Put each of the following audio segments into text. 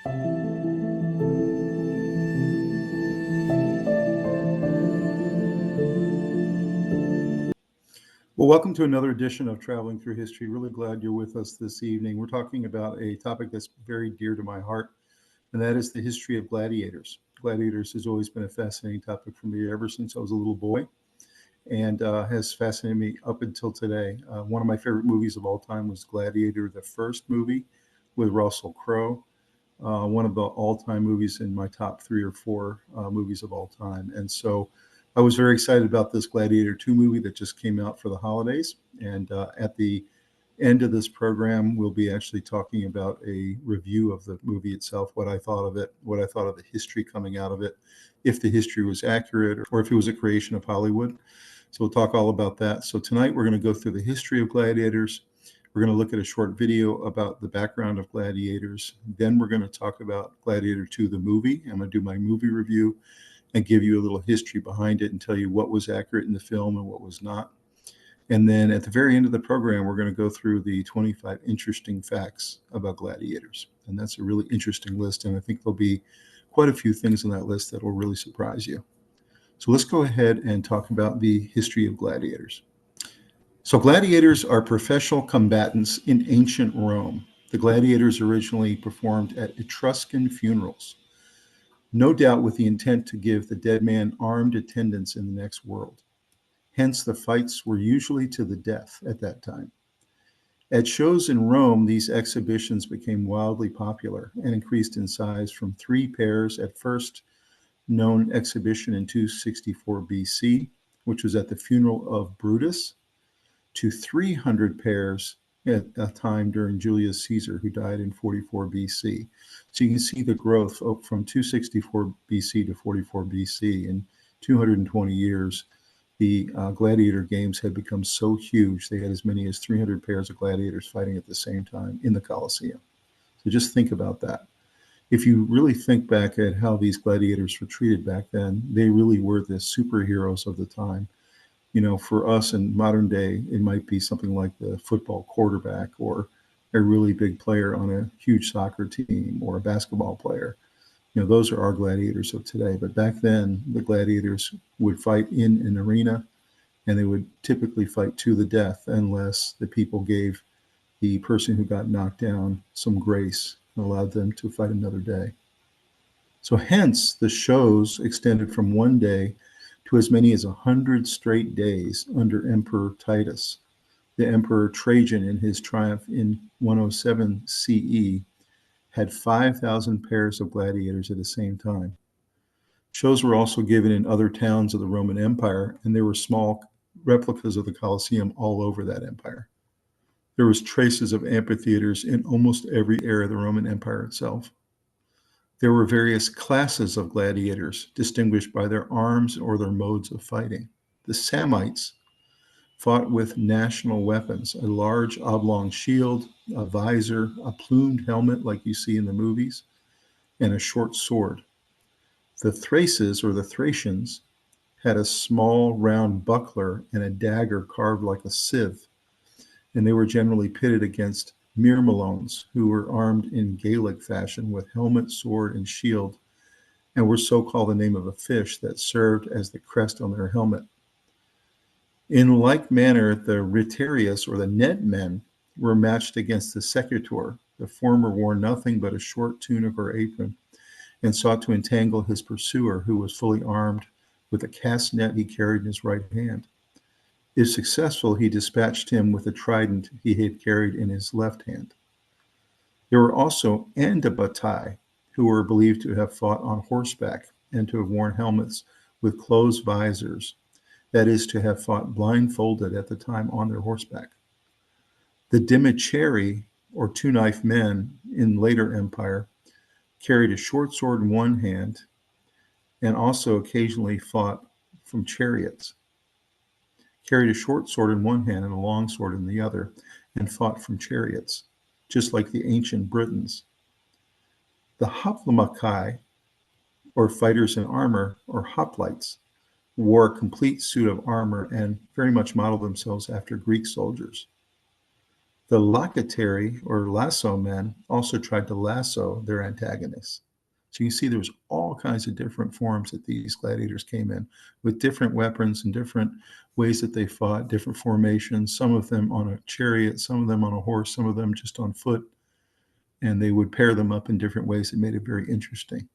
Well, welcome to another edition of Traveling Through History. Really glad you're with us this evening. We're talking about a topic that's very dear to my heart, and that is the history of gladiators. Gladiators has always been a fascinating topic for me ever since I was a little boy, and has fascinated me up until today. One of my favorite movies of all time was Gladiator, the first movie with Russell Crowe. One of the all-time movies in my top 3 or 4 movies of all time. And so I was very excited about this Gladiator 2 movie that just came out for the holidays. And at the end of this program, we'll be actually talking about a review of the movie itself, what I thought of it, what I thought of the history coming out of it, if the history was accurate or if it was a creation of Hollywood. So we'll talk all about that. So tonight we're going to go through the history of gladiators. We're going to look at a short video about the background of gladiators. Then we're going to talk about Gladiator 2, the movie. I'm going to do my movie review and give you a little history behind it and tell you what was accurate in the film and what was not. And then at the very end of the program, we're going to go through the 25 interesting facts about gladiators. And that's a really interesting list. And I think there'll be quite a few things on that list that will really surprise you. So let's go ahead and talk about the history of gladiators. So gladiators are professional combatants in ancient Rome. The gladiators originally performed at Etruscan funerals, no doubt with the intent to give the dead man armed attendants in the next world. Hence, the fights were usually to the death at that time. At shows in Rome, these exhibitions became wildly popular and increased in size from 3 pairs at first known exhibition in 264 BC, which was at the funeral of Brutus, to 300 pairs at a time during Julius Caesar, who died in 44 BC. So you can see the growth from 264 BC to 44 BC. In 220 years, the gladiator games had become so huge, they had as many as 300 pairs of gladiators fighting at the same time in the Coliseum. So just think about that. If you really think back at how these gladiators were treated back then, they really were the superheroes of the time. You know, for us in modern day, it might be something like the football quarterback or a really big player on a huge soccer team or a basketball player. You know, those are our gladiators of today. But back then, the gladiators would fight in an arena, and they would typically fight to the death unless the people gave the person who got knocked down some grace and allowed them to fight another day. So hence, the shows extended from one day to as many as 100 straight days under Emperor Titus. The Emperor Trajan, in his triumph in 107 CE, had 5,000 pairs of gladiators at the same time. Shows were also given in other towns of the Roman Empire, and there were small replicas of the Coliseum all over that empire. There was traces of amphitheaters in almost every area of the Roman Empire itself. There were various classes of gladiators distinguished by their arms or their modes of fighting. The Samnites fought with national weapons, a large oblong shield, a visor, a plumed helmet like you see in the movies, and a short sword. The Thraces, or the Thracians, had a small round buckler and a dagger carved like a sieve, and they were generally pitted against Myrmidons, who were armed in Gaelic fashion with helmet, sword, and shield, and were so called the name of a fish that served as the crest on their helmet. In like manner, the Retiarius, or the net men, were matched against the Secutor. The former wore nothing but a short tunic or apron and sought to entangle his pursuer, who was fully armed with a cast net he carried in his right hand. If successful, he dispatched him with a trident he had carried in his left hand. There were also Andibatai, who were believed to have fought on horseback and to have worn helmets with closed visors, that is, to have fought blindfolded at the time on their horseback. The Dimicheri, or two-knife men in later empire, carried a short sword in one hand and also occasionally fought from chariots. Carried a short sword in one hand and a long sword in the other, and fought from chariots, just like the ancient Britons. The Hoplomachai, or fighters in armor, or hoplites, wore a complete suit of armor and very much modeled themselves after Greek soldiers. The locatari or lasso men also tried to lasso their antagonists. So you can see there's all kinds of different forms that these gladiators came in with different weapons and different ways that they fought, different formations, some of them on a chariot, some of them on a horse, some of them just on foot. And they would pair them up in different ways that made it very interesting.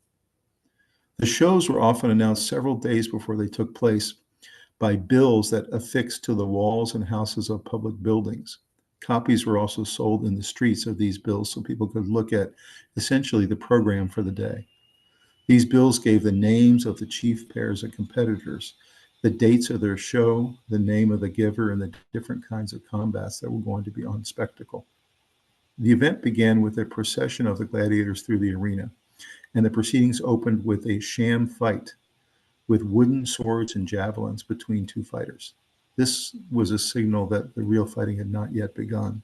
The shows were often announced several days before they took place by bills that affixed to the walls and houses of public buildings. Copies were also sold in the streets of these bills so people could look at essentially the program for the day. These bills gave the names of the chief pairs of competitors, the dates of their show, the name of the giver, and the different kinds of combats that were going to be on spectacle. The event began with a procession of the gladiators through the arena, and the proceedings opened with a sham fight with wooden swords and javelins between two fighters. This was a signal that the real fighting had not yet begun.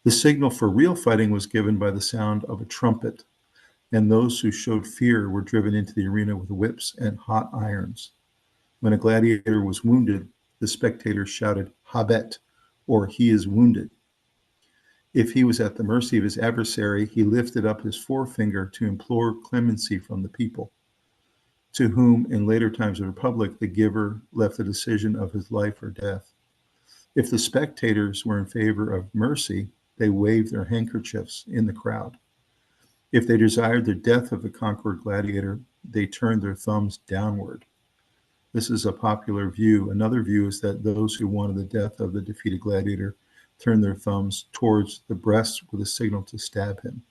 The signal for real fighting was given by the sound of a trumpet, and those who showed fear were driven into the arena with whips and hot irons. When a gladiator was wounded, the spectators shouted, "Habet," or "he is wounded." If he was at the mercy of his adversary, he lifted up his forefinger to implore clemency from the people, to whom, in later times of the Republic, the giver left the decision of his life or death. If the spectators were in favor of mercy, they waved their handkerchiefs in the crowd. If they desired the death of the conquered gladiator, they turned their thumbs downward. This is a popular view. Another view is that those who wanted the death of the defeated gladiator turned their thumbs towards the breast with a signal to stab him.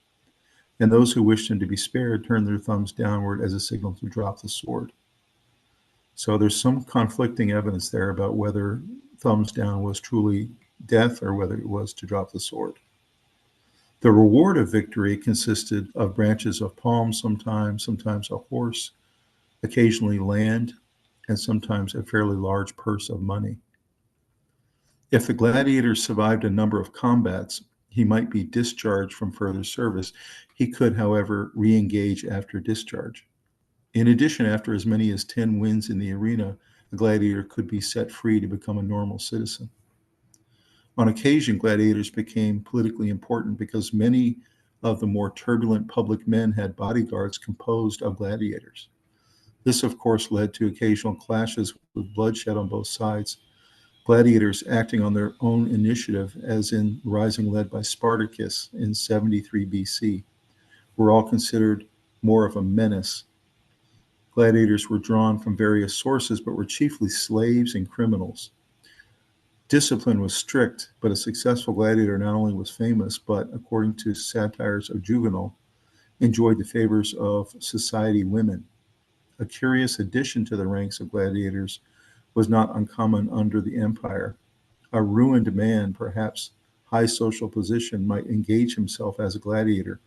And those who wished him to be spared turned their thumbs downward as a signal to drop the sword. So there's some conflicting evidence there about whether thumbs down was truly death or whether it was to drop the sword. The reward of victory consisted of branches of palm sometimes a horse, occasionally land, and sometimes a fairly large purse of money. If the gladiator survived a number of combats, he might be discharged from further service. He could, however, re-engage after discharge. In addition, after as many as 10 wins in the arena, a gladiator could be set free to become a normal citizen. On occasion, gladiators became politically important because many of the more turbulent public men had bodyguards composed of gladiators. This, of course, led to occasional clashes with bloodshed on both sides. Gladiators acting on their own initiative, as in the rising led by Spartacus in 73 BC, were all considered more of a menace. Gladiators were drawn from various sources, but were chiefly slaves and criminals. Discipline was strict, but a successful gladiator not only was famous, but, according to satires of Juvenal, enjoyed the favors of society women. A curious addition to the ranks of gladiators was not uncommon under the empire. A ruined man, perhaps high social position, might engage himself as a gladiator,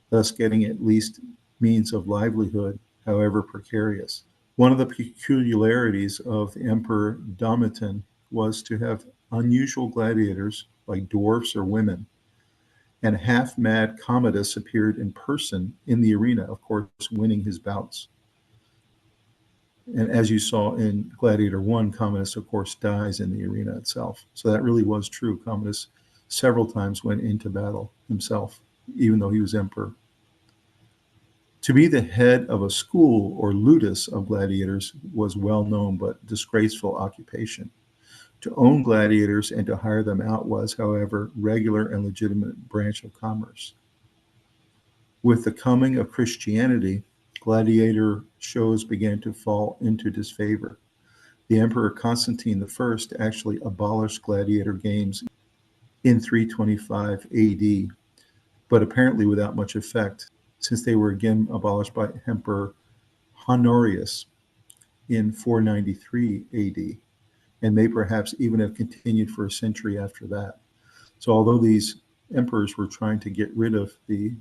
thus getting at least means of livelihood, however precarious. One of the peculiarities of the Emperor Domitian was to have unusual gladiators like dwarfs or women, and half-mad Commodus appeared in person in the arena, of course, winning his bouts. And as you saw in Gladiator 1, Commodus, of course, dies in the arena itself. So that really was true. Commodus several times went into battle himself, even though he was emperor. To be the head of a school or ludus of gladiators was well-known but disgraceful occupation. To own gladiators and to hire them out was, however, regular and legitimate branch of commerce. With the coming of Christianity, gladiator shows began to fall into disfavor. The Emperor Constantine I actually abolished gladiator games in 325 AD, but apparently without much effect, since they were again abolished by Emperor Honorius in 493 AD, and may perhaps even have continued for a century after that. So although these emperors were trying to get rid of the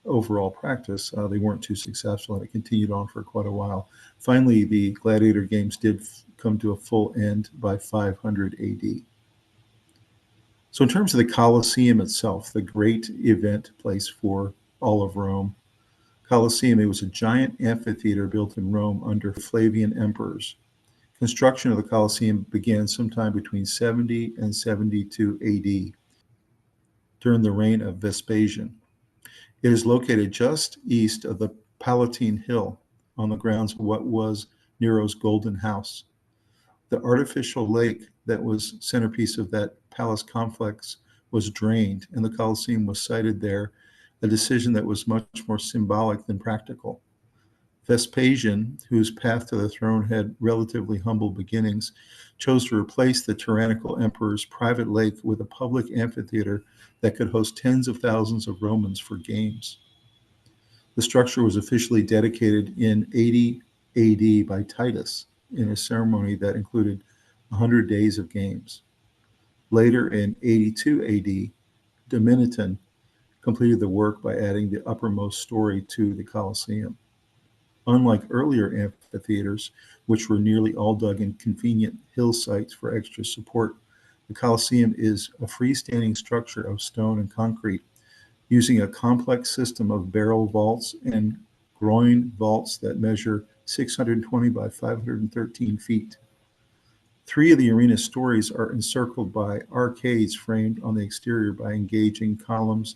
overall practice, they weren't too successful, and it continued on for quite a while. Finally, the gladiator games did come to a full end by 500 AD. So in terms of the Coliseum itself, the great event place for all of Rome, Coliseum, it was a giant amphitheater built in Rome under Flavian emperors. Construction of the Coliseum began sometime between 70 and 72 AD. during the reign of Vespasian. It is located just east of the Palatine Hill on the grounds of what was Nero's Golden House. The artificial lake that was centerpiece of that palace complex was drained, and the Coliseum was sited there, a decision that was much more symbolic than practical. Vespasian, whose path to the throne had relatively humble beginnings, chose to replace the tyrannical emperor's private lake with a public amphitheater that could host tens of thousands of Romans for games. The structure was officially dedicated in 80 AD by Titus in a ceremony that included 100 days of games. Later in 82 AD, Domitian completed the work by adding the uppermost story to the Coliseum. Unlike earlier amphitheaters, which were nearly all dug in convenient hill sites for extra support, the Coliseum is a freestanding structure of stone and concrete, using a complex system of barrel vaults and groin vaults that measure 620 by 513 feet. Three of the arena's stories are encircled by arcades framed on the exterior by engaging columns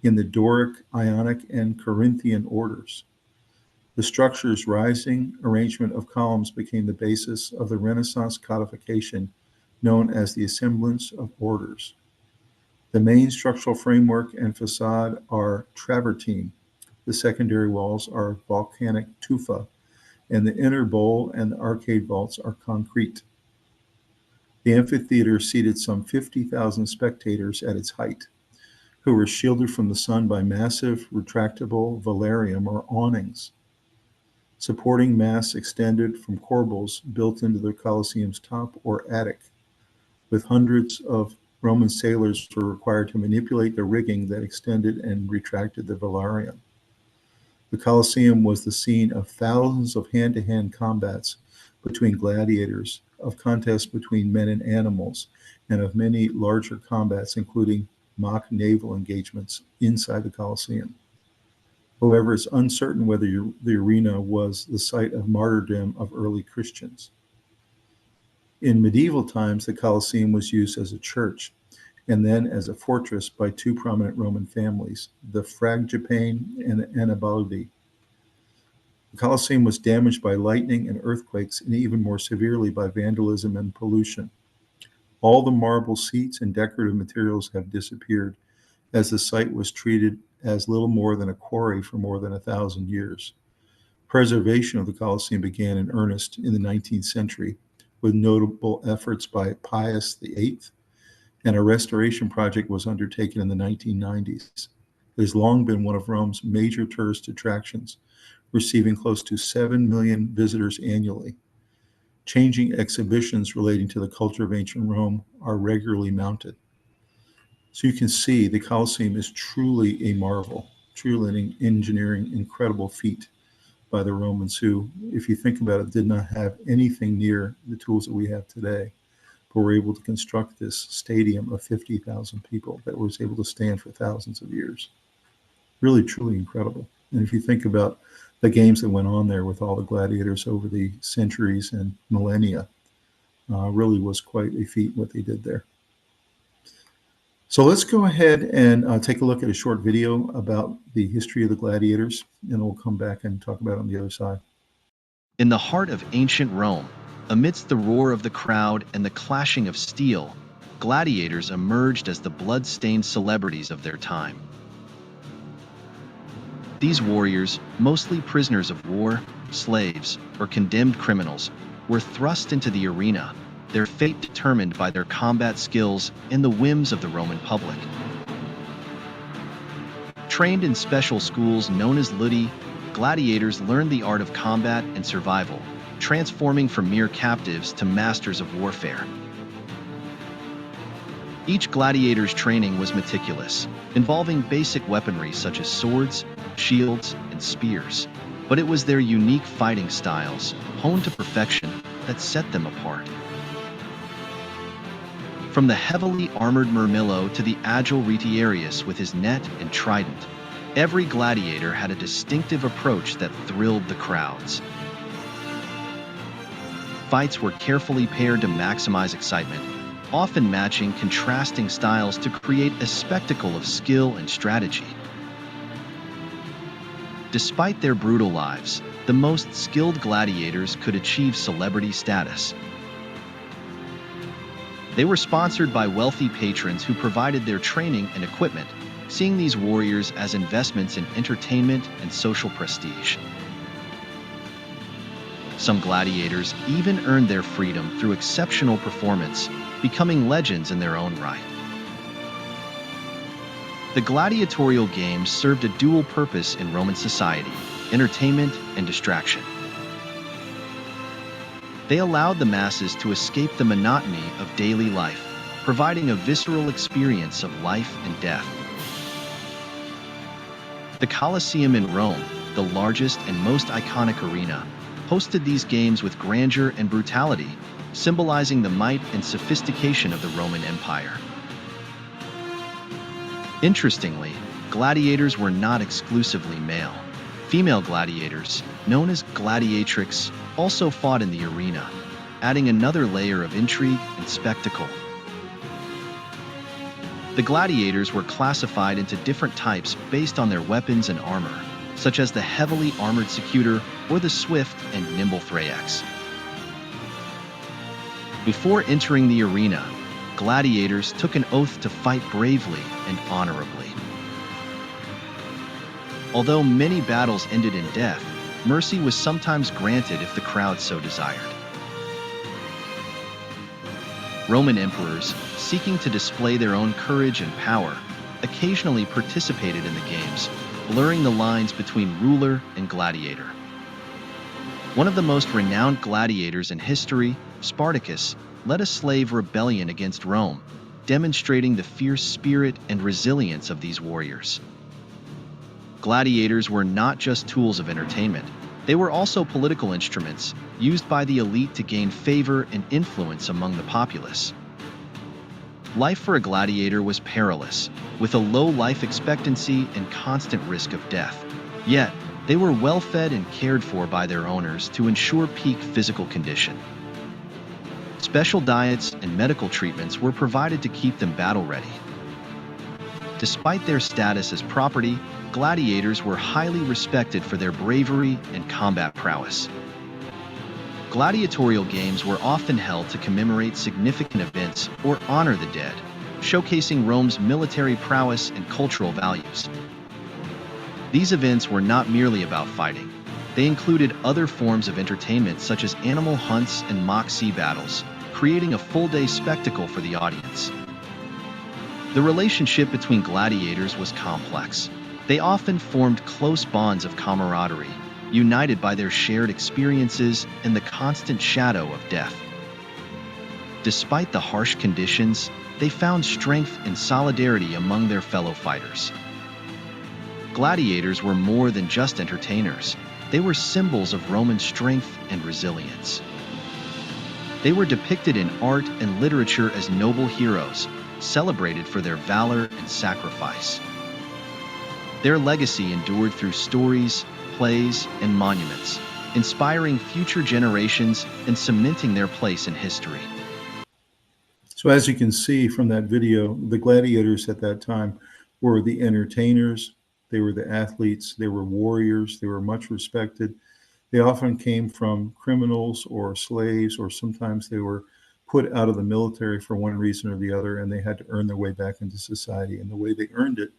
in the Doric, Ionic, and Corinthian orders. The structure's rising arrangement of columns became the basis of the Renaissance codification known as the assemblage of orders. The main structural framework and facade are travertine. The secondary walls are volcanic tufa, and the inner bowl and the arcade vaults are concrete. The amphitheater seated some 50,000 spectators at its height, who were shielded from the sun by massive retractable velarium or awnings. Supporting masts extended from corbels built into the Coliseum's top or attic, with hundreds of Roman sailors were required to manipulate the rigging that extended and retracted the velarium. The Coliseum was the scene of thousands of hand-to-hand combats between gladiators, of contests between men and animals, and of many larger combats, including mock naval engagements inside the Coliseum. However, it's uncertain whether the arena was the site of martyrdom of early Christians. In medieval times, the Coliseum was used as a church and then as a fortress by two prominent Roman families, the Frangipane and the Annibaldi. The Colosseum was damaged by lightning and earthquakes, and even more severely by vandalism and pollution. All the marble seats and decorative materials have disappeared, as the site was treated as little more than a quarry for more than 1,000 years. Preservation of the Colosseum began in earnest in the 19th century, with notable efforts by Pius VIII, and a restoration project was undertaken in the 1990s. It has long been one of Rome's major tourist attractions, receiving close to 7 million visitors annually. Changing exhibitions relating to the culture of ancient Rome are regularly mounted. So you can see the Colosseum is truly a marvel, truly an engineering incredible feat by the Romans who, if you think about it, did not have anything near the tools that we have today, but were able to construct this stadium of 50,000 people that was able to stand for thousands of years. Really, truly incredible. And if you think about the games that went on there with all the gladiators over the centuries and millennia, really was quite a feat what they did there. So let's go ahead and take a look at a short video about the history of the gladiators, and we'll come back and talk about it on the other side. In the heart of ancient Rome, amidst the roar of the crowd and the clashing of steel, gladiators emerged as the blood-stained celebrities of their time. These warriors, mostly prisoners of war, slaves, or condemned criminals, were thrust into the arena, their fate determined by their combat skills and the whims of the Roman public. Trained in special schools known as ludi, gladiators learned the art of combat and survival, transforming from mere captives to masters of warfare. Each gladiator's training was meticulous, involving basic weaponry such as swords, shields, and spears, but it was their unique fighting styles, honed to perfection, that set them apart. From the heavily armored Murmillo to the agile Retiarius with his net and trident, every gladiator had a distinctive approach that thrilled the crowds. Fights were carefully paired to maximize excitement, often matching contrasting styles to create a spectacle of skill and strategy. Despite their brutal lives, the most skilled gladiators could achieve celebrity status. They were sponsored by wealthy patrons who provided their training and equipment, seeing these warriors as investments in entertainment and social prestige. Some gladiators even earned their freedom through exceptional performance, becoming legends in their own right. The gladiatorial games served a dual purpose in Roman society: entertainment and distraction. They allowed the masses to escape the monotony of daily life, providing a visceral experience of life and death. The Coliseum in Rome, the largest and most iconic arena, hosted these games with grandeur and brutality, symbolizing the might and sophistication of the Roman Empire. Interestingly, gladiators were not exclusively male. Female gladiators, known as gladiatrix, also fought in the arena, adding another layer of intrigue and spectacle. The gladiators were classified into different types based on their weapons and armor, such as the heavily armored secutor or the swift and nimble THy&x. Before entering the arena, gladiators took an oath to fight bravely and honorably. Although many battles ended in death, mercy was sometimes granted if the crowd so desired. Roman emperors, seeking to display their own courage and power, occasionally participated in the games, blurring the lines between ruler and gladiator. One of the most renowned gladiators in history, Spartacus, led a slave rebellion against Rome, demonstrating the fierce spirit and resilience of these warriors. Gladiators were not just tools of entertainment, they were also political instruments, used by the elite to gain favor and influence among the populace. Life for a gladiator was perilous, with a low life expectancy and constant risk of death. Yet, they were well-fed and cared for by their owners to ensure peak physical condition. Special diets and medical treatments were provided to keep them battle-ready. Despite their status as property, gladiators were highly respected for their bravery and combat prowess. Gladiatorial games were often held to commemorate significant events or honor the dead, showcasing Rome's military prowess and cultural values. These events were not merely about fighting. They included other forms of entertainment such as animal hunts and mock sea battles, creating a full-day spectacle for the audience. The relationship between gladiators was complex. They often formed close bonds of camaraderie, united by their shared experiences and the constant shadow of death. Despite the harsh conditions, they found strength and solidarity among their fellow fighters. Gladiators were more than just entertainers. They were symbols of Roman strength and resilience. They were depicted in art and literature as noble heroes, celebrated for their valor and sacrifice. Their legacy endured through stories, plays, and monuments, inspiring future generations and cementing their place in history. So as you can see from that video, the gladiators at that time were the entertainers, they were the athletes, they were warriors, they were much respected. They often came from criminals or slaves, or sometimes they were put out of the military for one reason or the other, and they had to earn their way back into society. And the way they earned it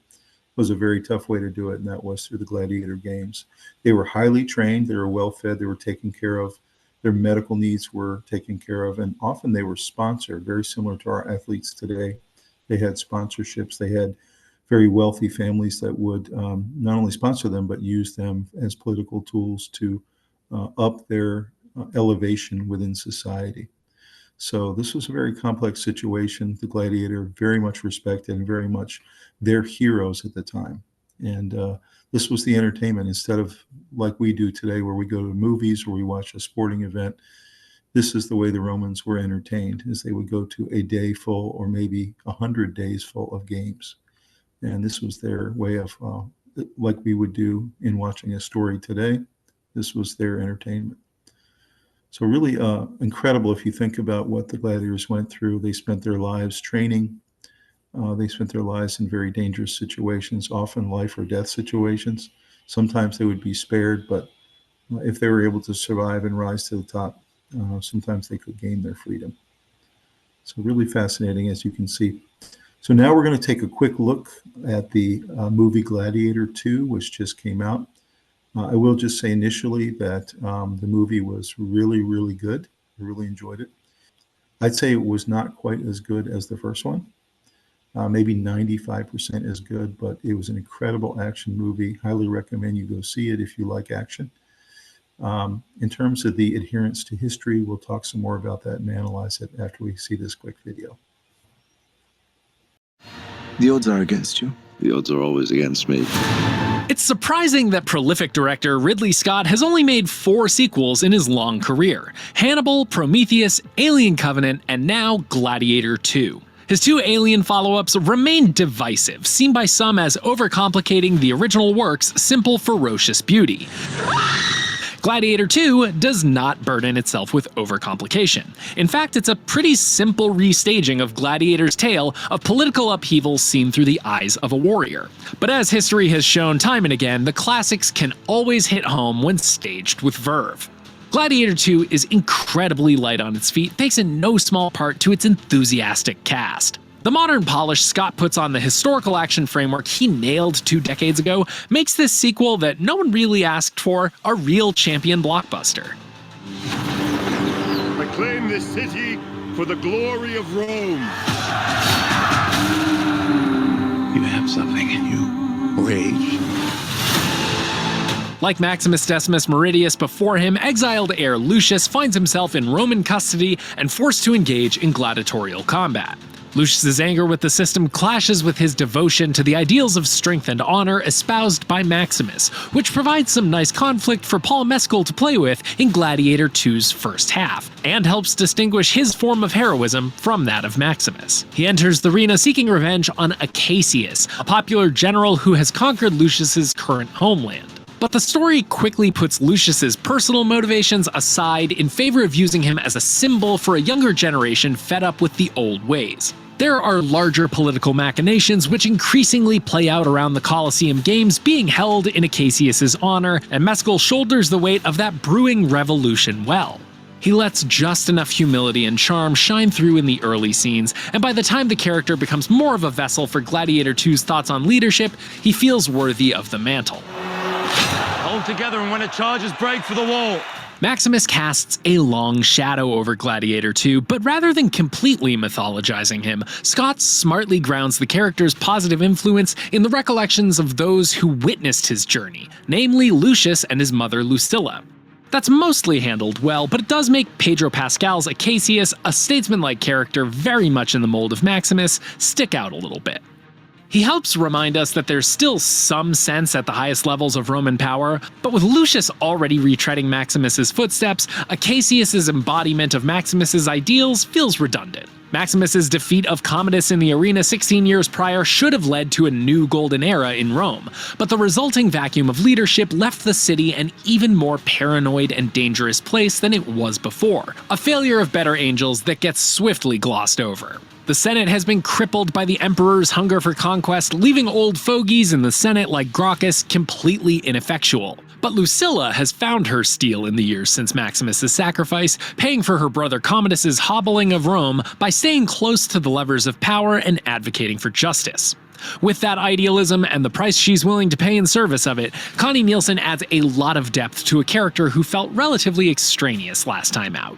was a very tough way to do it, and that was through the gladiator games. They were highly trained, they were well-fed, they were taken care of, their medical needs were taken care of, and often they were sponsored, very similar to our athletes today. They had sponsorships, they had very wealthy families that would not only sponsor them, but use them as political tools to up their elevation within society. So this was a very complex situation. The gladiator, very much respected and very much their heroes at the time. And this was the entertainment. Instead of like we do today, where we go to movies or we watch a sporting event, this is the way the Romans were entertained, is they would go to a day full or maybe 100 days full of games. And this was their way of, like we would do in watching a story today, this was their entertainment. So really incredible if you think about what the gladiators went through. They spent their lives training. They spent their lives in very dangerous situations, often life or death situations. Sometimes they would be spared, but if they were able to survive and rise to the top, sometimes they could gain their freedom. So really fascinating, as you can see. So now we're going to take a quick look at the movie Gladiator 2, which just came out. I will just say initially that the movie was really, really good. I really enjoyed it. I'd say it was not quite as good as the first one. Maybe 95% as good, but it was an incredible action movie. Highly recommend you go see it if you like action. In terms of the adherence to history, we'll talk some more about that and analyze it after we see this quick video. The odds are against you. The odds are always against me. It's surprising that prolific director Ridley Scott has only made 4 sequels in his long career: Hannibal, Prometheus, Alien Covenant, and now Gladiator 2. His 2 Alien follow-ups remain divisive, seen by some as overcomplicating the original work's simple, ferocious beauty. Gladiator 2 does not burden itself with overcomplication. In fact, it's a pretty simple restaging of Gladiator's tale of political upheaval seen through the eyes of a warrior. But as history has shown time and again, the classics can always hit home when staged with verve. Gladiator 2 is incredibly light on its feet thanks in no small part to its enthusiastic cast. The modern polish Scott puts on the historical action framework he nailed 2 decades ago makes this sequel that no one really asked for a real champion blockbuster. I claim this city for the glory of Rome. You have something in you. Rage. Like Maximus Decimus Meridius before him, exiled heir Lucius finds himself in Roman custody and forced to engage in gladiatorial combat. Lucius's anger with the system clashes with his devotion to the ideals of strength and honor espoused by Maximus, which provides some nice conflict for Paul Mescal to play with in Gladiator 2's first half, and helps distinguish his form of heroism from that of Maximus. He enters the arena seeking revenge on Acacius, a popular general who has conquered Lucius's current homeland. But the story quickly puts Lucius's personal motivations aside in favor of using him as a symbol for a younger generation fed up with the old ways. There are larger political machinations which increasingly play out around the Coliseum games being held in Acacius's honor, and Mescal shoulders the weight of that brewing revolution well. He lets just enough humility and charm shine through in the early scenes, and by the time the character becomes more of a vessel for Gladiator 2's thoughts on leadership, he feels worthy of the mantle. Hold together, and when it charges, break for the wall. Maximus casts a long shadow over Gladiator 2, but rather than completely mythologizing him, Scott smartly grounds the character's positive influence in the recollections of those who witnessed his journey, namely Lucius and his mother Lucilla. That's mostly handled well, but it does make Pedro Pascal's Acacius, a statesman-like character very much in the mold of Maximus, stick out a little bit. He helps remind us that there's still some sense at the highest levels of Roman power, but with Lucius already retreading Maximus's footsteps, Acacius's embodiment of Maximus's ideals feels redundant. Maximus's defeat of Commodus in the arena 16 years prior should have led to a new golden era in Rome, but the resulting vacuum of leadership left the city an even more paranoid and dangerous place than it was before, a failure of better angels that gets swiftly glossed over. The Senate has been crippled by the Emperor's hunger for conquest, leaving old fogies in the Senate like Gracchus completely ineffectual. But Lucilla has found her steel in the years since Maximus's sacrifice, paying for her brother Commodus's hobbling of Rome by staying close to the levers of power and advocating for justice. With that idealism and the price she's willing to pay in service of it, Connie Nielsen adds a lot of depth to a character who felt relatively extraneous last time out.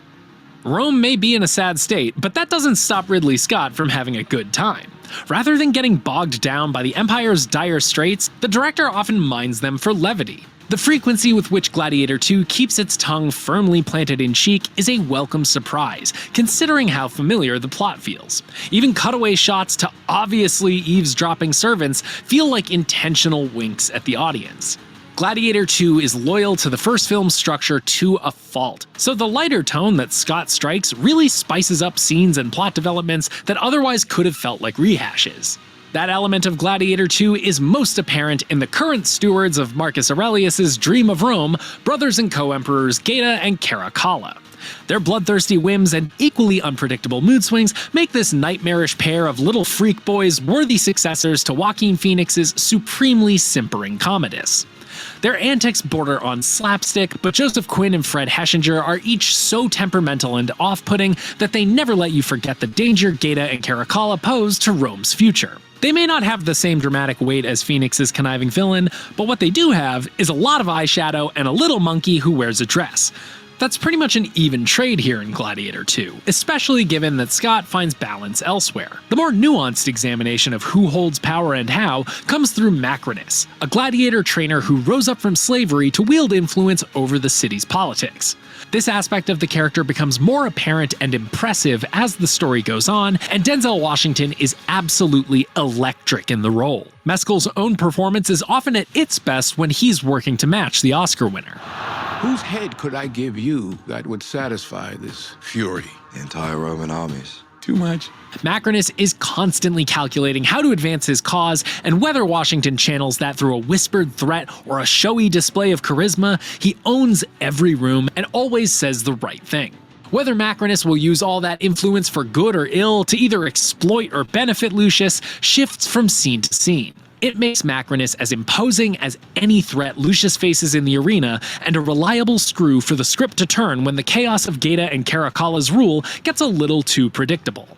Rome may be in a sad state, but that doesn't stop Ridley Scott from having a good time. Rather than getting bogged down by the Empire's dire straits, the director often mines them for levity. The frequency with which Gladiator 2 keeps its tongue firmly planted in cheek is a welcome surprise, considering how familiar the plot feels. Even cutaway shots to obviously eavesdropping servants feel like intentional winks at the audience. Gladiator 2 is loyal to the first film's structure to a fault, so the lighter tone that Scott strikes really spices up scenes and plot developments that otherwise could have felt like rehashes. That element of Gladiator 2 is most apparent in the current stewards of Marcus Aurelius's dream of Rome, brothers and co-emperors Geta and Caracalla. Their bloodthirsty whims and equally unpredictable mood swings make this nightmarish pair of little freak boys worthy successors to Joaquin Phoenix's supremely simpering Commodus. Their antics border on slapstick, but Joseph Quinn and Fred Heschinger are each so temperamental and off-putting that they never let you forget the danger Gaeta and Caracalla pose to Rome's future. They may not have the same dramatic weight as Phoenix's conniving villain, but what they do have is a lot of eyeshadow and a little monkey who wears a dress. That's pretty much an even trade here in Gladiator 2, especially given that Scott finds balance elsewhere. The more nuanced examination of who holds power and how comes through Macrinus, a gladiator trainer who rose up from slavery to wield influence over the city's politics. This aspect of the character becomes more apparent and impressive as the story goes on, and Denzel Washington is absolutely electric in the role. Mescal's own performance is often at its best when he's working to match the Oscar winner. Whose head could I give you that would satisfy this fury? The entire Roman armies. Too much? Macrinus is constantly calculating how to advance his cause, and whether Washington channels that through a whispered threat or a showy display of charisma, he owns every room and always says the right thing. Whether Macrinus will use all that influence for good or ill to either exploit or benefit Lucius shifts from scene to scene. It makes Macrinus as imposing as any threat Lucius faces in the arena, and a reliable screw for the script to turn when the chaos of Gaeta and Caracalla's rule gets a little too predictable.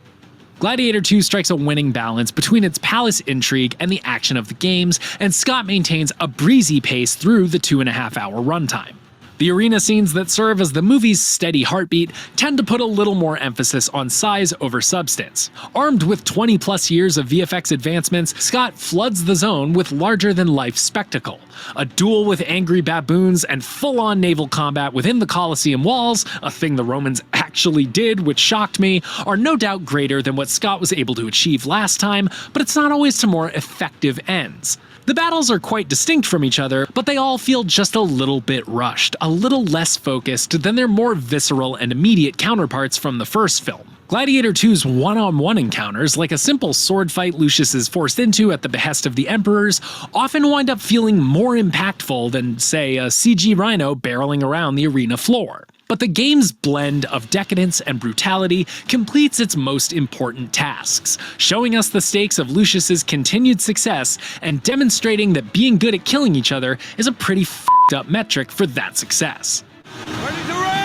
Gladiator 2 strikes a winning balance between its palace intrigue and the action of the games, and Scott maintains a breezy pace through the 2.5-hour runtime. The arena scenes that serve as the movie's steady heartbeat tend to put a little more emphasis on size over substance. Armed with 20+ years of VFX advancements, Scott floods the zone with larger-than-life spectacle. A duel with angry baboons and full-on naval combat within the Coliseum walls, a thing the Romans actually did, which shocked me, are no doubt greater than what Scott was able to achieve last time, but it's not always to more effective ends. The battles are quite distinct from each other, but they all feel just a little bit rushed, a little less focused than their more visceral and immediate counterparts from the first film. Gladiator 2's one-on-one encounters, like a simple sword fight Lucius is forced into at the behest of the emperors, often wind up feeling more impactful than, say, a CG rhino barreling around the arena floor. But the game's blend of decadence and brutality completes its most important tasks, showing us the stakes of Lucius's continued success and demonstrating that being good at killing each other is a pretty f***ed up metric for that success. Ready to round!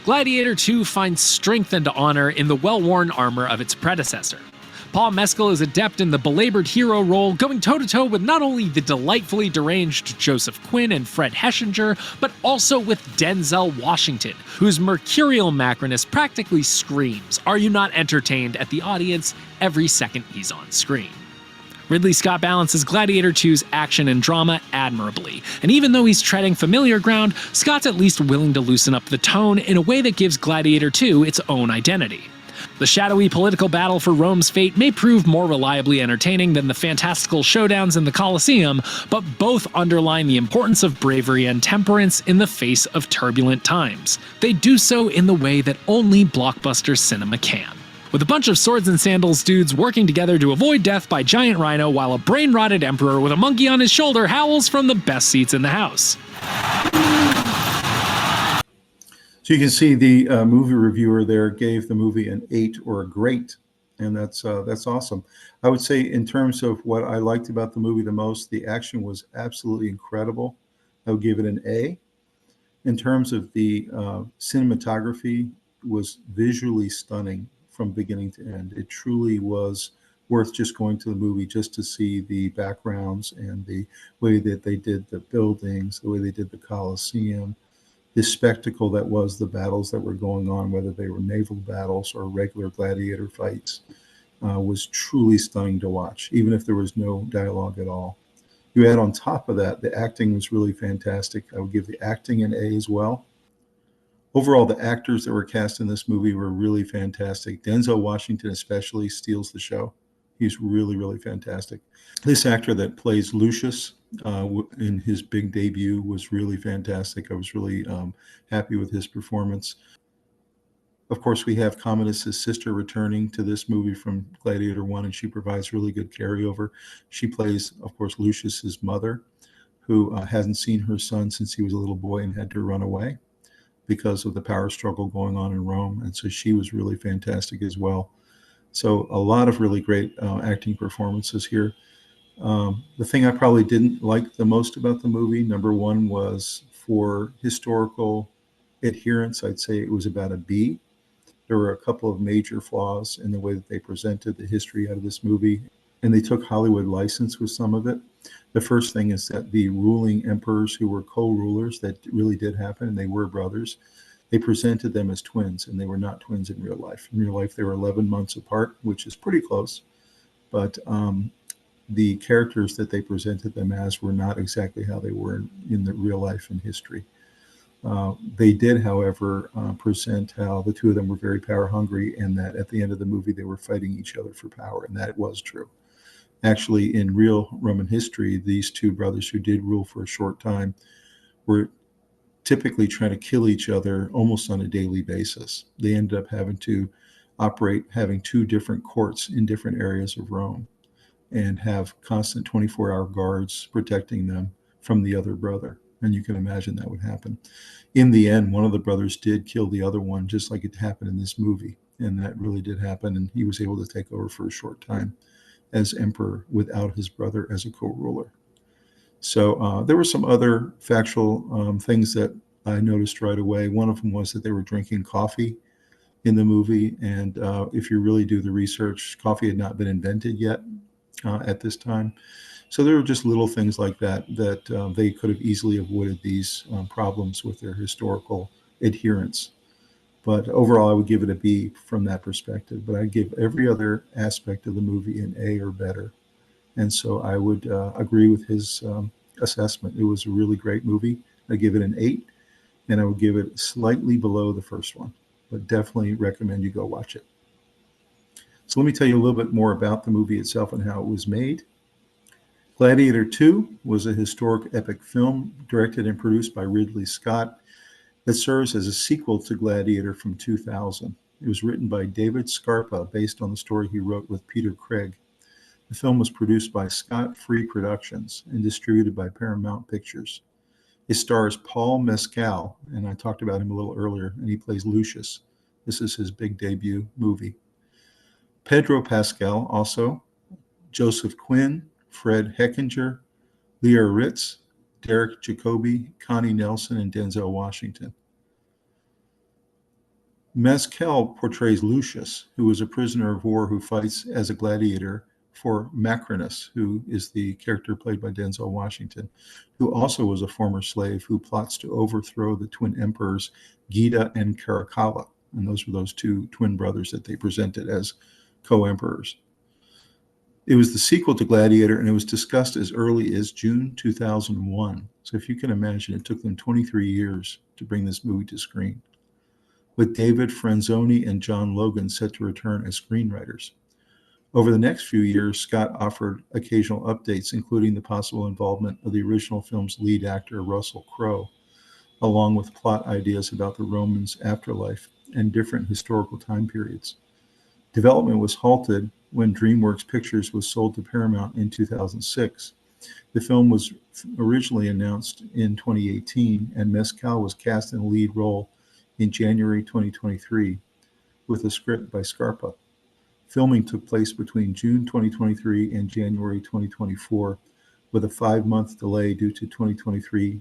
Gladiator 2 finds strength and honor in the well-worn armor of its predecessor. Paul Mescal is adept in the belabored hero role, going toe-to-toe with not only the delightfully deranged Joseph Quinn and Fred Heschinger, but also with Denzel Washington, whose mercurial Macrinus practically screams, "Are you not entertained?" at the audience every second he's on screen. Ridley Scott balances Gladiator 2's action and drama admirably, and even though he's treading familiar ground, Scott's at least willing to loosen up the tone in a way that gives Gladiator 2 its own identity. The shadowy political battle for Rome's fate may prove more reliably entertaining than the fantastical showdowns in the Coliseum, but both underline the importance of bravery and temperance in the face of turbulent times. They do so in the way that only blockbuster cinema can. With a bunch of swords and sandals dudes working together to avoid death by giant rhino while a brain-rotted emperor with a monkey on his shoulder howls from the best seats in the house. So you can see the movie reviewer there gave the movie an 8 or a great, and that's awesome. I would say in terms of what I liked about the movie the most, the action was absolutely incredible. I would give it an A. In terms of the cinematography, was visually stunning from beginning to end. It truly was worth just going to the movie just to see the backgrounds and the way that they did the buildings, the way they did the Coliseum. This spectacle that was the battles that were going on, whether they were naval battles or regular gladiator fights, was truly stunning to watch, even if there was no dialogue at all. You add on top of that, the acting was really fantastic. I would give the acting an A as well. Overall, the actors that were cast in this movie were really fantastic. Denzel Washington especially steals the show. He's really, really fantastic. This actor that plays Lucius in his big debut was really fantastic. I was really happy with his performance. Of course, we have Commodus' sister returning to this movie from Gladiator 1, and she provides really good carryover. She plays, of course, Lucius's mother. who hadn't seen her son since he was a little boy and had to run away because of the power struggle going on in Rome. And so she was really fantastic as well. So a lot of really great acting performances here. The thing I probably didn't like the most about the movie, number one, was for historical adherence, I'd say it was about a B. There were a couple of major flaws in the way that they presented the history out of this movie, and they took Hollywood license with some of it. The first thing is that the ruling emperors who were co-rulers, that really did happen, and they were brothers, they presented them as twins, and they were not twins in real life. In real life, they were 11 months apart, which is pretty close, but the characters that they presented them as were not exactly how they were in the real life and history. They did, however, present how the two of them were very power hungry, and that at the end of the movie they were fighting each other for power, and that was true. Actually, in real Roman history, these two brothers who did rule for a short time were typically trying to kill each other almost on a daily basis. They ended up having to operate, having two different courts in different areas of Rome, and have constant 24-hour guards protecting them from the other brother. And you can imagine that would happen. In the end, one of the brothers did kill the other one, just like it happened in this movie. And that really did happen. And he was able to take over for a short time as emperor without his brother as a co-ruler. So there were some other factual things that I noticed right away. One of them was that they were drinking coffee in the movie. And if you really do the research, coffee had not been invented yet at this time. So there were just little things like that they could have easily avoided these problems with their historical adherence. But overall, I would give it a B from that perspective. But I'd give every other aspect of the movie an A or better. And so I would agree with his assessment. It was a really great movie. I give it an 8, and I would give it slightly below the first one, but definitely recommend you go watch it. So let me tell you a little bit more about the movie itself and how it was made. Gladiator 2 was a historic epic film directed and produced by Ridley Scott that serves as a sequel to Gladiator from 2000. It was written by David Scarpa based on the story he wrote with Peter Craig. The film was produced by Scott Free Productions and distributed by Paramount Pictures. It stars Paul Mescal, and I talked about him a little earlier, and he plays Lucius. This is his big debut movie. Pedro Pascal also, Joseph Quinn, Fred Heckinger, Leah Ritz, Derek Jacobi, Connie Nelson, and Denzel Washington. Mescal portrays Lucius, who is a prisoner of war who fights as a gladiator for Macrinus, who is the character played by Denzel Washington, who also was a former slave who plots to overthrow the twin emperors Geta and Caracalla. And those were those two twin brothers that they presented as co-emperors. It was the sequel to Gladiator, and it was discussed as early as June 2001. So if you can imagine, it took them 23 years to bring this movie to screen, with David Franzoni and John Logan set to return as screenwriters. Over the next few years, Scott offered occasional updates, including the possible involvement of the original film's lead actor, Russell Crowe, along with plot ideas about the Romans' afterlife and different historical time periods. Development was halted when DreamWorks Pictures was sold to Paramount in 2006. The film was originally announced in 2018, and Mescal was cast in a lead role in January 2023 with a script by Scarpa. Filming took place between June 2023 and January 2024, with a 5-month delay due to 2023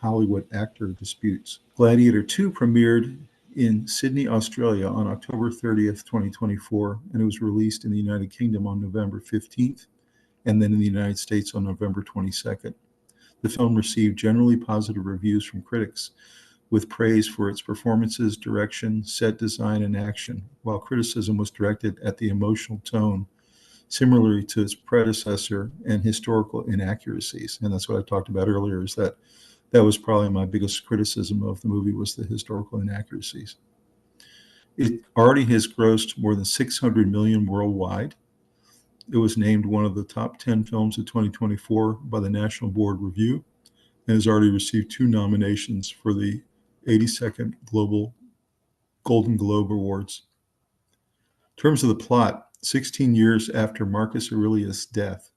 Hollywood actor disputes. Gladiator 2 premiered in Sydney, Australia on October 30th, 2024, and it was released in the United Kingdom on November 15th, and then in the United States on November 22nd. The film received generally positive reviews from critics, with praise for its performances, direction, set design, and action, while criticism was directed at the emotional tone, similarly to its predecessor, and historical inaccuracies. And that's what I talked about earlier, is that was probably my biggest criticism of the movie, was the historical inaccuracies. It already has grossed more than $600 million worldwide. It was named one of the top 10 films of 2024 by the National Board Review, and has already received 2 nominations for the 82nd Global Golden Globe Awards. In terms of the plot, 16 years after Marcus Aurelius' death,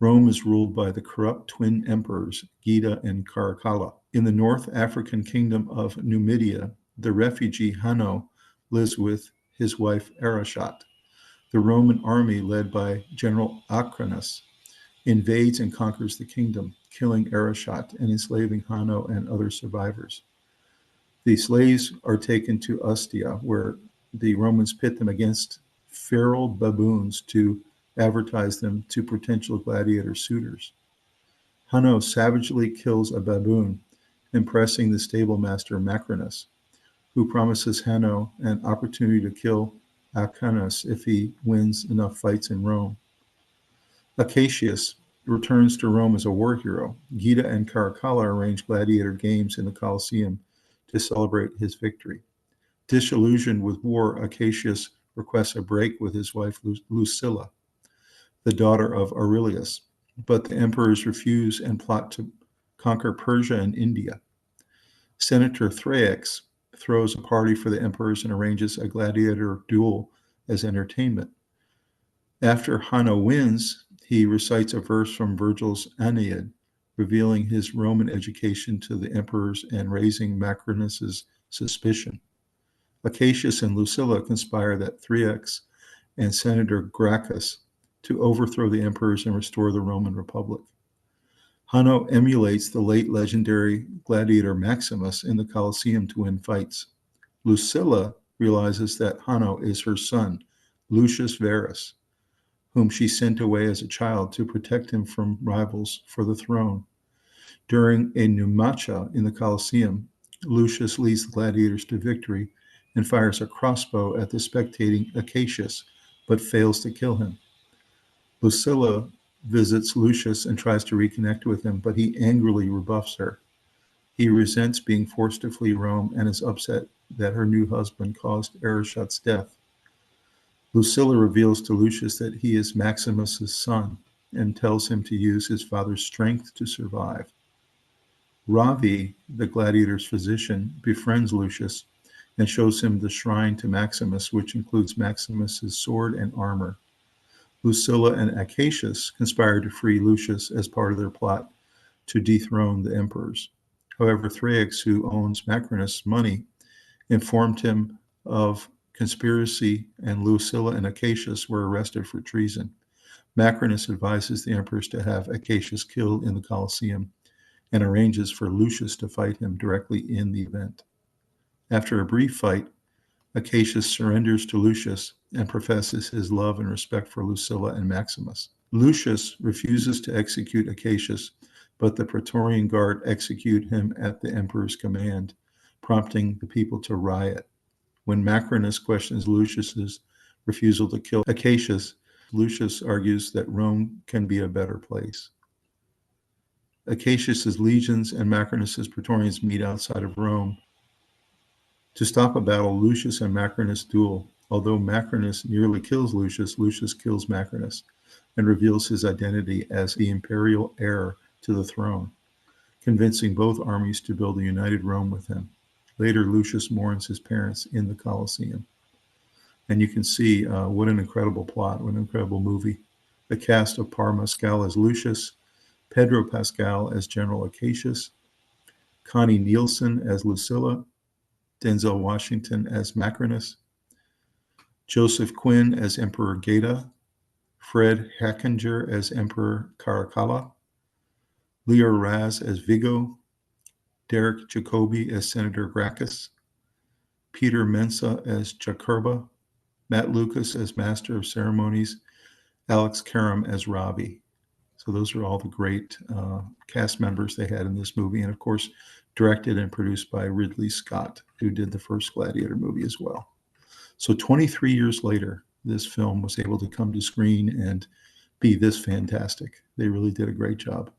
Rome is ruled by the corrupt twin emperors, Geta and Caracalla. In the North African kingdom of Numidia, the refugee Hanno lives with his wife Arachat. The Roman army, led by General Acranus, invades and conquers the kingdom, killing Arachat and enslaving Hanno and other survivors. The slaves are taken to Ostia, where the Romans pit them against feral baboons to advertise them to potential gladiator suitors. Hanno savagely kills a baboon, impressing the stable master Macrinus, who promises Hanno an opportunity to kill Acranus if he wins enough fights in Rome. Acacius returns to Rome as a war hero. Geta and Caracalla arrange gladiator games in the Coliseum to celebrate his victory. Disillusioned with war, Acacius requests a break with his wife Lucilla, the daughter of Aurelius, but the emperors refuse and plot to conquer Persia and India. Senator THy&x throws a party for the emperors and arranges a gladiator duel as entertainment. After Hanno wins, he recites a verse from Virgil's Aeneid, revealing his Roman education to the emperors and raising Macrinus's suspicion. Acacius and Lucilla conspire that THy&x and Senator Gracchus to overthrow the emperors and restore the Roman Republic. Hanno emulates the late legendary gladiator Maximus in the Coliseum to win fights. Lucilla realizes that Hanno is her son, Lucius Verus, whom she sent away as a child to protect him from rivals for the throne. During a numacha in the Coliseum, Lucius leads the gladiators to victory and fires a crossbow at the spectating Acacius, but fails to kill him. Lucilla visits Lucius and tries to reconnect with him, but he angrily rebuffs her. He resents being forced to flee Rome and is upset that her new husband caused Arachat's death. Lucilla reveals to Lucius that he is Maximus's son and tells him to use his father's strength to survive. Ravi, the gladiator's physician, befriends Lucius and shows him the shrine to Maximus, which includes Maximus's sword and armor. Lucilla and Acacius conspire to free Lucius as part of their plot to dethrone the emperors. However, THy&x, who owns Macrinus' money, informed him of conspiracy, and Lucilla and Acacius were arrested for treason. Macrinus advises the emperors to have Acacius killed in the Coliseum and arranges for Lucius to fight him directly in the event. After a brief fight, Acacius surrenders to Lucius and professes his love and respect for Lucilla and Maximus. Lucius refuses to execute Acacius, but the Praetorian Guard execute him at the emperor's command, prompting the people to riot. When Macrinus questions Lucius's refusal to kill Acacius, Lucius argues that Rome can be a better place. Acacius's legions and Macrinus's Praetorians meet outside of Rome. To stop a battle, Lucius and Macrinus duel. Although Macrinus nearly kills Lucius, Lucius kills Macrinus and reveals his identity as the imperial heir to the throne, convincing both armies to build a united Rome with him. Later, Lucius mourns his parents in the Coliseum. And you can see what an incredible plot, what an incredible movie. The cast of Par Mescal as Lucius, Pedro Pascal as General Acacius, Connie Nielsen as Lucilla, Denzel Washington as Macrinus, Joseph Quinn as Emperor Geta, Fred Hackinger as Emperor Caracalla, Leo Raz as Vigo, Derek Jacobi as Senator Gracchus, Peter Mensa as Jacoba, Matt Lucas as Master of Ceremonies, Alex Karam as Ravi. So those are all the great cast members they had in this movie. And of course, directed and produced by Ridley Scott, who did the first Gladiator movie as well. So 23 years later, this film was able to come to screen and be this fantastic. They really did a great job,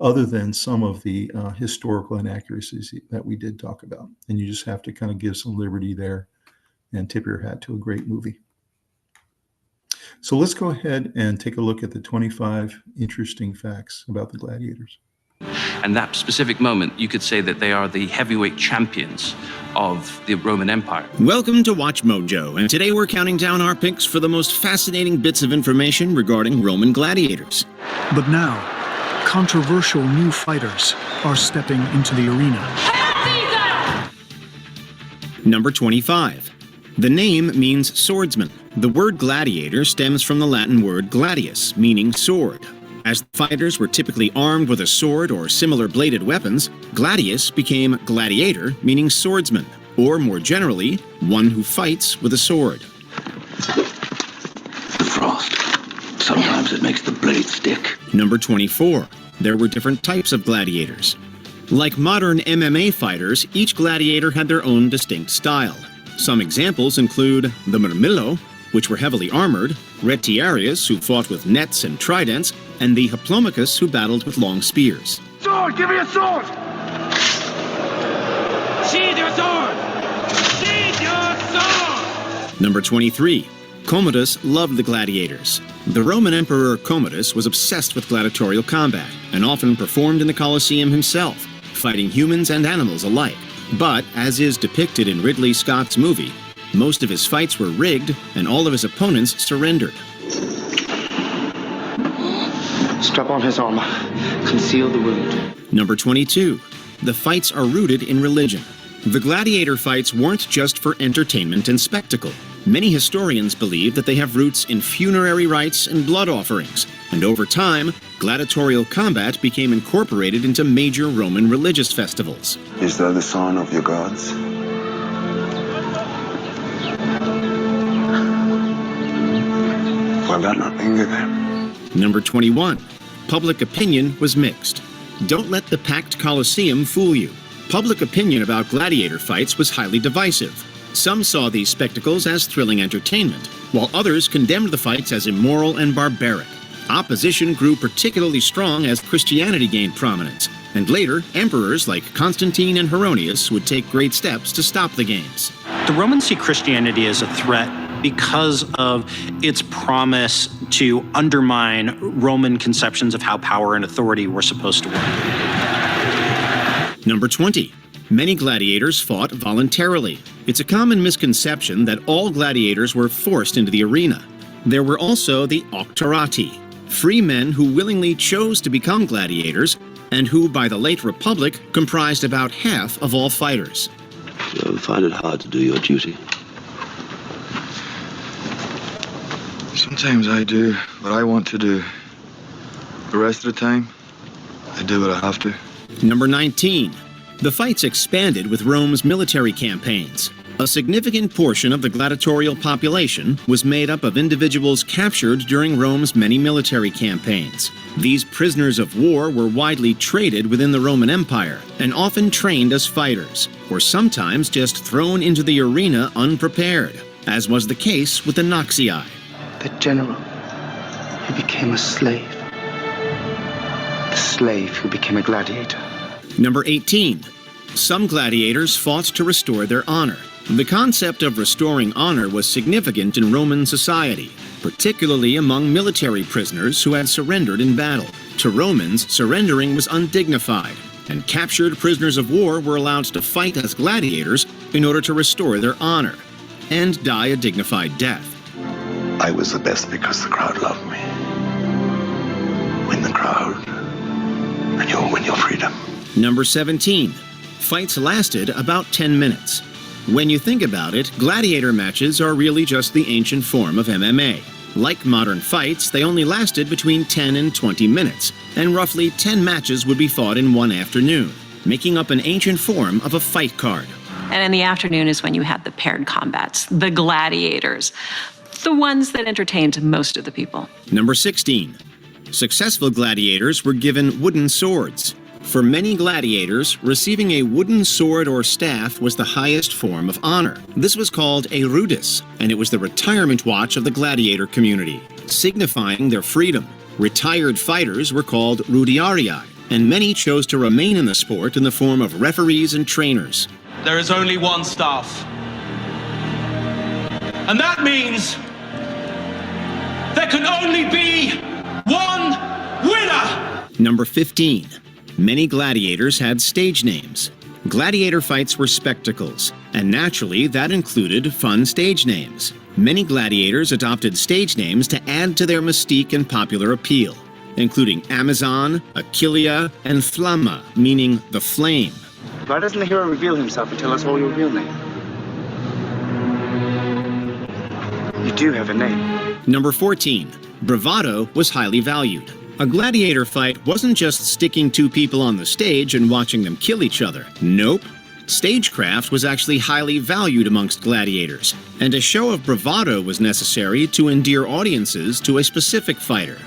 other than some of the historical inaccuracies that we did talk about. And you just have to kind of give some liberty there and tip your hat to a great movie. So let's go ahead and take a look at the 25 interesting facts about the Gladiators. And that specific moment, you could say that they are the heavyweight champions of the Roman Empire. Welcome to Watch Mojo, and today we're counting down our picks for the most fascinating bits of information regarding Roman gladiators. But now, controversial new fighters are stepping into the arena. Number 25. The name means swordsman. The word gladiator stems from the Latin word gladius, meaning sword. As the fighters were typically armed with a sword or similar bladed weapons, gladius became gladiator, meaning swordsman, or more generally, one who fights with a sword. The frost. Sometimes it makes the blade stick. Number 24. There were different types of gladiators. Like modern MMA fighters, each gladiator had their own distinct style. Some examples include the Murmillo, which were heavily armored, retiarius, who fought with nets and tridents, and the Hoplomachus, who battled with long spears. Sword! Give me a sword! Sheathe your sword! Sheathe your sword! Number 23. Commodus loved the gladiators. The Roman Emperor Commodus was obsessed with gladiatorial combat and often performed in the Coliseum himself, fighting humans and animals alike. But, as is depicted in Ridley Scott's movie, most of his fights were rigged and all of his opponents surrendered. Strap on his armor. Conceal the wound. Number 22. The fights are rooted in religion. The gladiator fights weren't just for entertainment and spectacle. Many historians believe that they have roots in funerary rites and blood offerings, and over time, gladiatorial combat became incorporated into major Roman religious festivals. Is that the son of your gods? Well, that not anger them. Number 21. Public opinion was mixed. Don't let the packed Coliseum fool you. Public opinion about gladiator fights was highly divisive. Some saw these spectacles as thrilling entertainment, while others condemned the fights as immoral and barbaric. Opposition grew particularly strong as Christianity gained prominence, and later, emperors like Constantine and Herodias would take great steps to stop the games. The Romans see Christianity as a threat because of its promise to undermine Roman conceptions of how power and authority were supposed to work. Number 20. Many gladiators fought voluntarily. It's a common misconception that all gladiators were forced into the arena. There were also the auctorati, free men who willingly chose to become gladiators and who, by the late Republic, comprised about half of all fighters. You ever find it hard to do your duty? Sometimes I do what I want to do. The rest of the time, I do what I have to. Number 19. The fights expanded with Rome's military campaigns. A significant portion of the gladiatorial population was made up of individuals captured during Rome's many military campaigns. These prisoners of war were widely traded within the Roman Empire and often trained as fighters, or sometimes just thrown into the arena unprepared, as was the case with the Noxii. The general who became a slave. The slave who became a gladiator. Number 18. Some gladiators fought to restore their honor. The concept of restoring honor was significant in Roman society, particularly among military prisoners who had surrendered in battle. To Romans, surrendering was undignified, and captured prisoners of war were allowed to fight as gladiators in order to restore their honor and die a dignified death. I was the best because the crowd loved me. Win the crowd, and you'll win your freedom. Number 17. Fights lasted about 10 minutes. When you think about it, gladiator matches are really just the ancient form of MMA. Like modern fights, they only lasted between 10 and 20 minutes, and roughly 10 matches would be fought in one afternoon, making up an ancient form of a fight card. And in the afternoon is when you had the paired combats, the gladiators, the ones that entertained most of the people. Number 16. Successful gladiators were given wooden swords. For many gladiators, receiving a wooden sword or staff was the highest form of honor. This was called a rudis, and it was the retirement watch of the gladiator community, signifying their freedom. Retired fighters were called rudiarii, and many chose to remain in the sport in the form of referees and trainers. There is only one staff. And that means there can only be one winner! Number 15. Many gladiators had stage names. Gladiator fights were spectacles, and naturally that included fun stage names. Many gladiators adopted stage names to add to their mystique and popular appeal, including Amazon, Achillea, and Flamma, meaning the flame. Why doesn't the hero reveal himself and tell us all your real name? You do have a name. Number 14. Bravado was highly valued. A gladiator fight wasn't just sticking two people on the stage and watching them kill each other. Nope. Stagecraft was actually highly valued amongst gladiators, and a show of bravado was necessary to endear audiences to a specific fighter.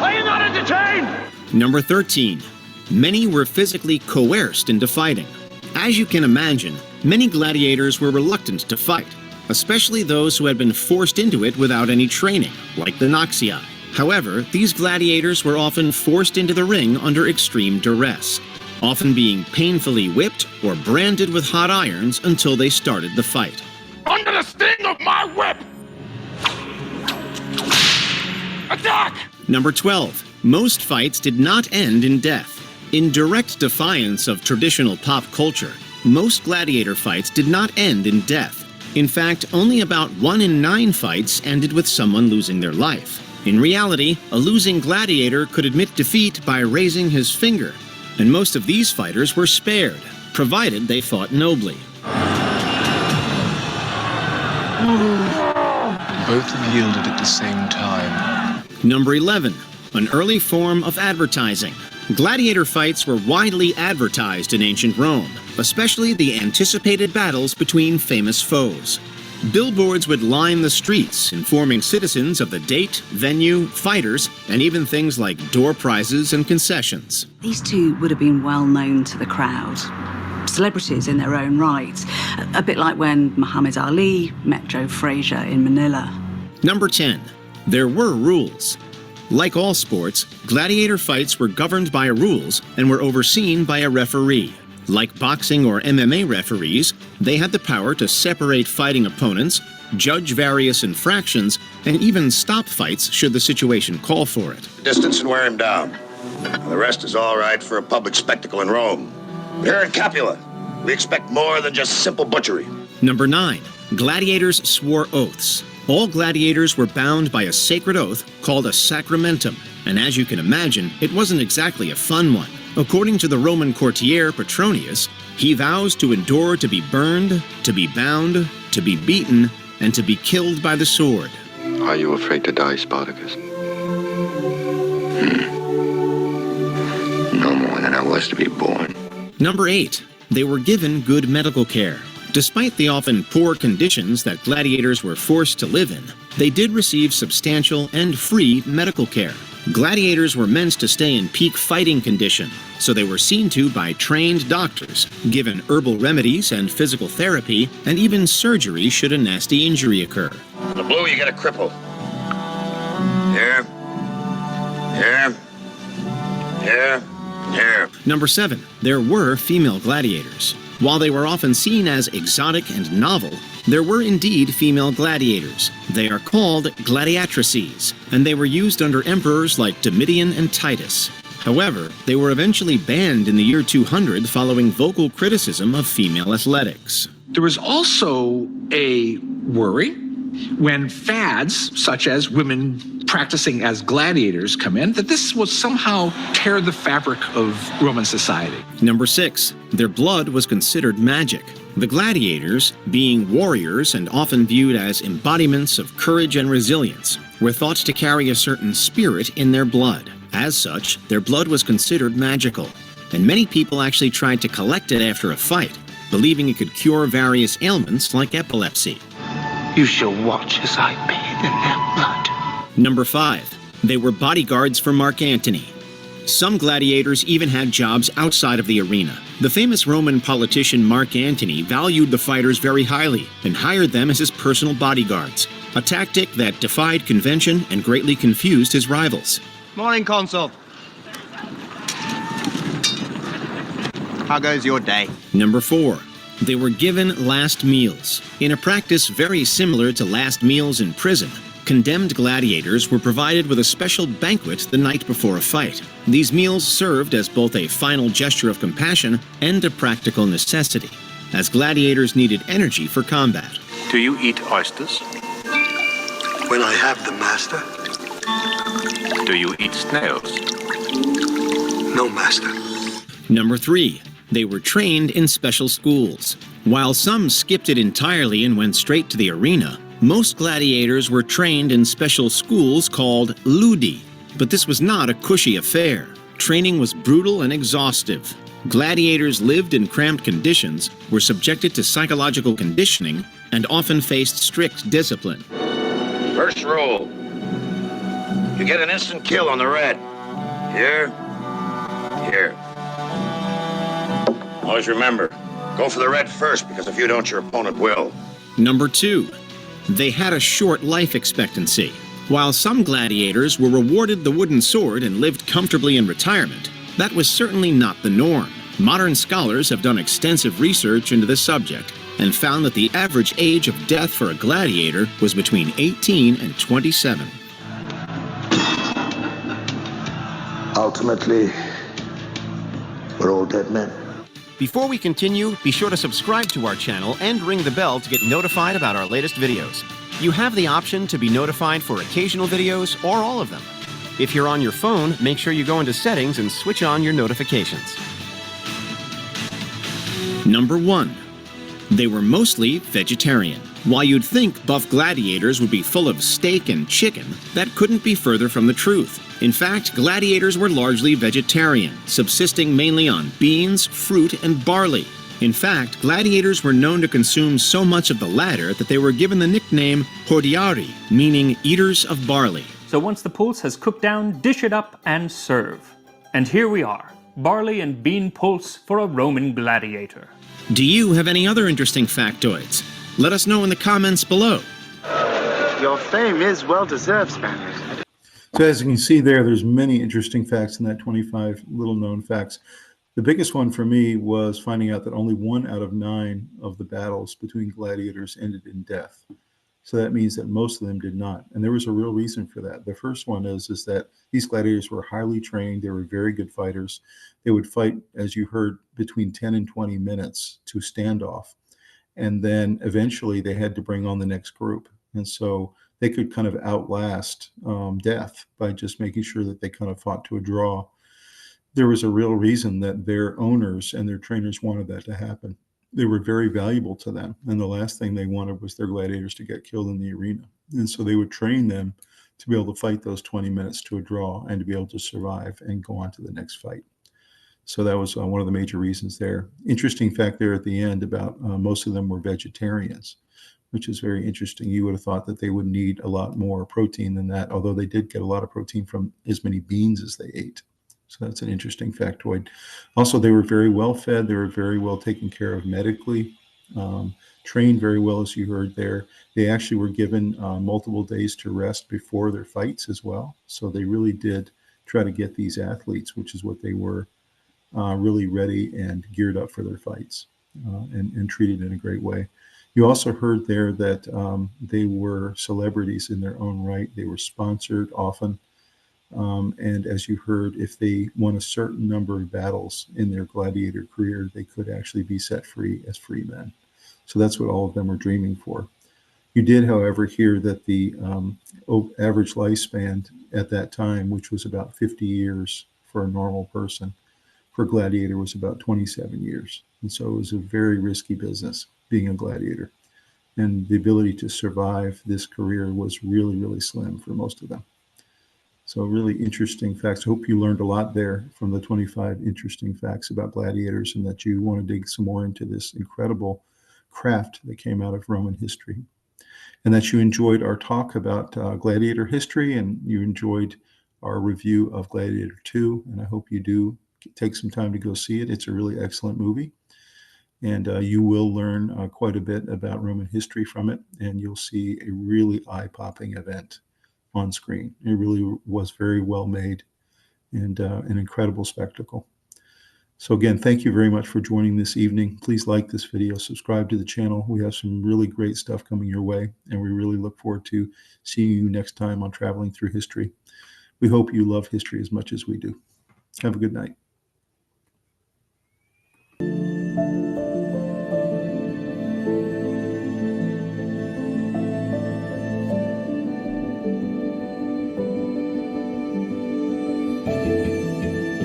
Are you not entertained? Number 13. Many were physically coerced into fighting. As you can imagine, many gladiators were reluctant to fight, especially those who had been forced into it without any training, like the Noxii. However, these gladiators were often forced into the ring under extreme duress, often being painfully whipped or branded with hot irons until they started the fight. Under the sting of my whip! Attack! Number 12. Most fights did not end in death. In direct defiance of traditional pop culture, most gladiator fights did not end in death. In fact, only about 1 in 9 fights ended with someone losing their life. In reality, a losing gladiator could admit defeat by raising his finger, and most of these fighters were spared, provided they fought nobly. Both have yielded at the same time. Number 11. An early form of advertising. Gladiator fights were widely advertised in ancient Rome, especially the anticipated battles between famous foes. Billboards would line the streets, informing citizens of the date, venue, fighters, and even things like door prizes and concessions. These two would have been well known to the crowd. Celebrities in their own right. A bit like when Muhammad Ali met Joe Frazier in Manila. Number 10. There were rules. Like all sports, gladiator fights were governed by rules and were overseen by a referee. Like boxing or MMA referees, they had the power to separate fighting opponents, judge various infractions, and even stop fights should the situation call for it. Distance and wear him down. The rest is all right for a public spectacle in Rome. But here in Capua, we expect more than just simple butchery. Number 9. Gladiators swore oaths. All gladiators were bound by a sacred oath called a sacramentum, and as you can imagine, it wasn't exactly a fun one. According to the Roman courtier Petronius, he vows to endure to be burned, to be bound, to be beaten, and to be killed by the sword. Are you afraid to die, Spartacus? No more than I was to be born. Number 8. They were given good medical care. Despite the often poor conditions that gladiators were forced to live in, they did receive substantial and free medical care. Gladiators were meant to stay in peak fighting condition, so they were seen to by trained doctors, given herbal remedies and physical therapy, and even surgery should a nasty injury occur. The blue, you get a cripple. Here. Here. Here. Here. Number 7. There were female gladiators. While they were often seen as exotic and novel, there were indeed female gladiators. They are called gladiatrices, and they were used under emperors like Domitian and Titus. However, they were eventually banned in the year 200 following vocal criticism of female athletics. There was also a worry when fads, such as women practicing as gladiators, come in, that this will somehow tear the fabric of Roman society. Number 6. Their blood was considered magic. The gladiators, being warriors and often viewed as embodiments of courage and resilience, were thought to carry a certain spirit in their blood. As such, their blood was considered magical, and many people actually tried to collect it after a fight, believing it could cure various ailments like epilepsy. You shall watch as I bathe in their blood. Number 5. They were bodyguards for Mark Antony. Some gladiators even had jobs outside of the arena. The famous Roman politician Mark Antony valued the fighters very highly and hired them as his personal bodyguards, a tactic that defied convention and greatly confused his rivals. Morning, Consul. How goes your day? Number 4. They were given last meals. In a practice very similar to last meals in prison, Condemned gladiators were provided with a special banquet the night before a fight. These meals served as both a final gesture of compassion and a practical necessity, as gladiators needed energy for combat. Do you eat oysters? When I have them, master. Do you eat snails? No, master. Number 3. They were trained in special schools. While some skipped it entirely and went straight to the arena, most gladiators were trained in special schools called ludi. But this was not a cushy affair. Training was brutal and exhaustive. Gladiators lived in cramped conditions, were subjected to psychological conditioning, and often faced strict discipline. First rule. You get an instant kill on the red. Here. Here. Always remember, go for the red first, because if you don't, your opponent will. Number 2. They had a short life expectancy. While some gladiators were rewarded the wooden sword and lived comfortably in retirement, that was certainly not the norm. Modern scholars have done extensive research into this subject and found that the average age of death for a gladiator was between 18 and 27. Ultimately, we're all dead men. Before we continue, be sure to subscribe to our channel and ring the bell to get notified about our latest videos. You have the option to be notified for occasional videos or all of them. If you're on your phone, make sure you go into settings and switch on your notifications. Number 1. They were mostly vegetarian. While you'd think buff gladiators would be full of steak and chicken, that couldn't be further from the truth. In fact, gladiators were largely vegetarian, subsisting mainly on beans, fruit, and barley. In fact, gladiators were known to consume so much of the latter that they were given the nickname hordeari, meaning eaters of barley. So once the pulse has cooked down, dish it up and serve. And here we are, barley and bean pulse for a Roman gladiator. Do you have any other interesting factoids? Let us know in the comments below. Your fame is well-deserved, Spaniard. So as you can see there's many interesting facts in that 25 little-known facts. The biggest one for me was finding out that only 1 out of 9 of the battles between gladiators ended in death. So that means that most of them did not. And there was a real reason for that. The first one is that these gladiators were highly trained. They were very good fighters. They would fight, as you heard, between 10 and 20 minutes to standoff. And then eventually they had to bring on the next group. And so they could kind of outlast death by just making sure that they kind of fought to a draw. There was a real reason that their owners and their trainers wanted that to happen. They were very valuable to them. And the last thing they wanted was their gladiators to get killed in the arena. And so they would train them to be able to fight those 20 minutes to a draw and to be able to survive and go on to the next fight. So that was one of the major reasons there. Interesting fact there at the end about most of them were vegetarians, which is very interesting. You would have thought that they would need a lot more protein than that, although they did get a lot of protein from as many beans as they ate. So that's an interesting factoid. Also, they were very well fed. They were very well taken care of medically, trained very well, as you heard there. They actually were given multiple days to rest before their fights as well. So they really did try to get these athletes, which is what they were, really ready and geared up for their fights and treated in a great way. You also heard there that they were celebrities in their own right. They were sponsored often. And as you heard, if they won a certain number of battles in their gladiator career, they could actually be set free as free men. So that's what all of them were dreaming for. You did, however, hear that the average lifespan at that time, which was about 50 years for a normal person, for a gladiator was about 27 years. And so it was a very risky business, being a gladiator. And the ability to survive this career was really, really slim for most of them. So really interesting facts. I hope you learned a lot there from the 25 interesting facts about gladiators, and that you want to dig some more into this incredible craft that came out of Roman history. And that you enjoyed our talk about gladiator history, and you enjoyed our review of Gladiator 2. And I hope you do take some time to go see it. It's a really excellent movie. And you will learn quite a bit about Roman history from it, and you'll see a really eye-popping event on screen. It really was very well made and an incredible spectacle. So again, thank you very much for joining this evening. Please like this video, subscribe to the channel. We have some really great stuff coming your way, and we really look forward to seeing you next time on Traveling Through History. We hope you love history as much as we do. Have a good night.